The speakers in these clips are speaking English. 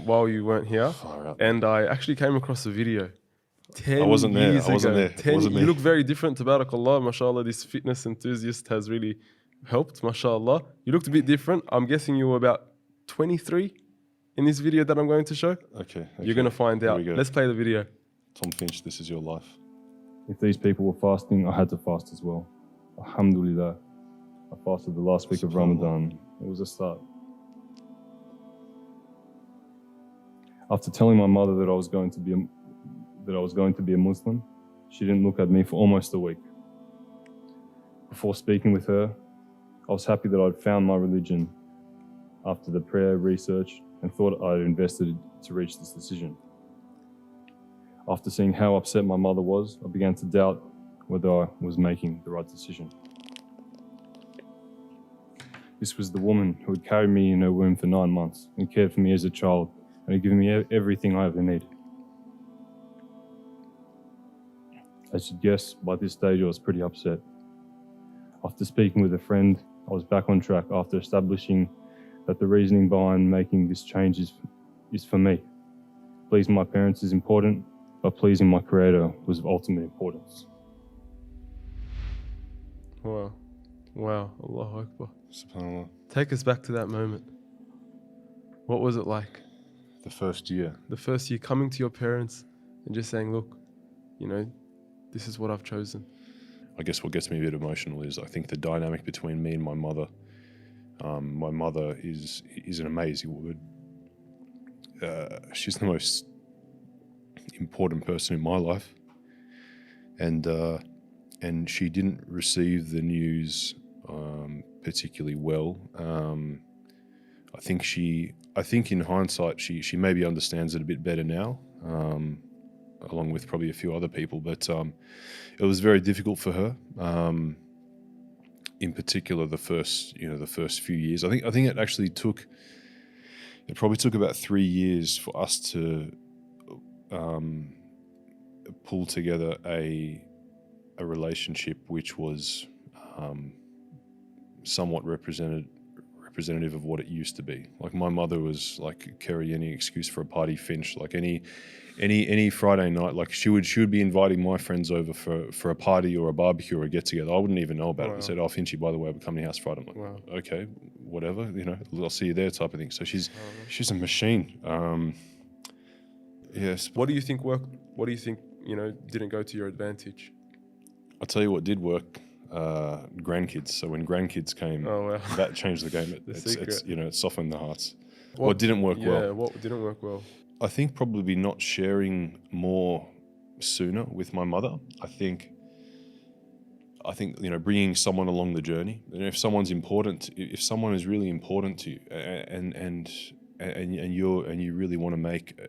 while you weren't here, and I actually came across a video 10 I wasn't there. years I wasn't ago. there. It wasn't You me. look very different, tabarakallah, mashallah. This fitness enthusiast has really helped, mashallah. You looked a bit different. I'm guessing you were about 23 in this video that I'm going to show. Okay. You're going to find out. Let's play the video. Tom Finch, this is your life. If these people were fasting, I had to fast as well. Alhamdulillah. I fasted the last week of Ramadan. It was a start. After telling my mother that I was going to be a Muslim, she didn't look at me for almost a week. Before speaking with her, I was happy that I'd found my religion after the prayer, research, and thought I'd invested to reach this decision. After seeing how upset my mother was, I began to doubt whether I was making the right decision. This was the woman who had carried me in her womb for 9 months and cared for me as a child and had given me everything I ever needed. As you'd guess, by this stage I was pretty upset. After speaking with a friend, I was back on track after establishing that the reasoning behind making this change is for me. Pleasing my parents is important, but pleasing my Creator was of ultimate importance. Wow. Wow. Allahu Akbar. SubhanAllah. Take us back to that moment. What was it like? The first year. The first year coming to your parents and just saying, look, you know, this is what I've chosen. I guess what gets me a bit emotional is I think the dynamic between me and my mother. My mother is an amazing woman. She's the most important person in my life, and she didn't receive the news particularly well. I think in hindsight she maybe understands it a bit better now, along with probably a few other people. But it was very difficult for her. In particular, the first few years. I think it probably took about 3 years for us to pull together a relationship which was somewhat representative of what it used to be. Like, my mother was like Kerry, any excuse for a party Finch. Like any Friday night, like she would be inviting my friends over for a party or a barbecue or a get together. I wouldn't even know about it. I said, "Oh, Finchy, by the way, we're coming to your house Friday." I'm like, "Okay, whatever, I'll see you there," type of thing. So she's a machine. Yes. What do you think worked? What do you think, didn't go to your advantage? I'll tell you what did work. Grandkids. So when grandkids came, that changed the game. It softened the hearts. What didn't work well? Yeah, what didn't work well? I think probably not sharing more sooner with my mother. I think bringing someone along the journey. If someone is really important to you, and you really want to make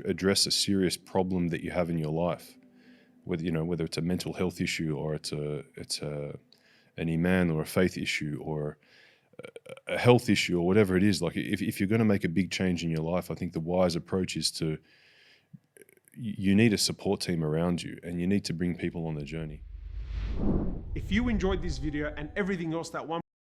address a serious problem that you have in your life, whether it's a mental health issue or it's an iman or a faith issue or a health issue or whatever it is. Like, if you're going to make a big change in your life, I think the wise approach is you need a support team around you, and you need to bring people on the journey. If you enjoyed this video and everything else that one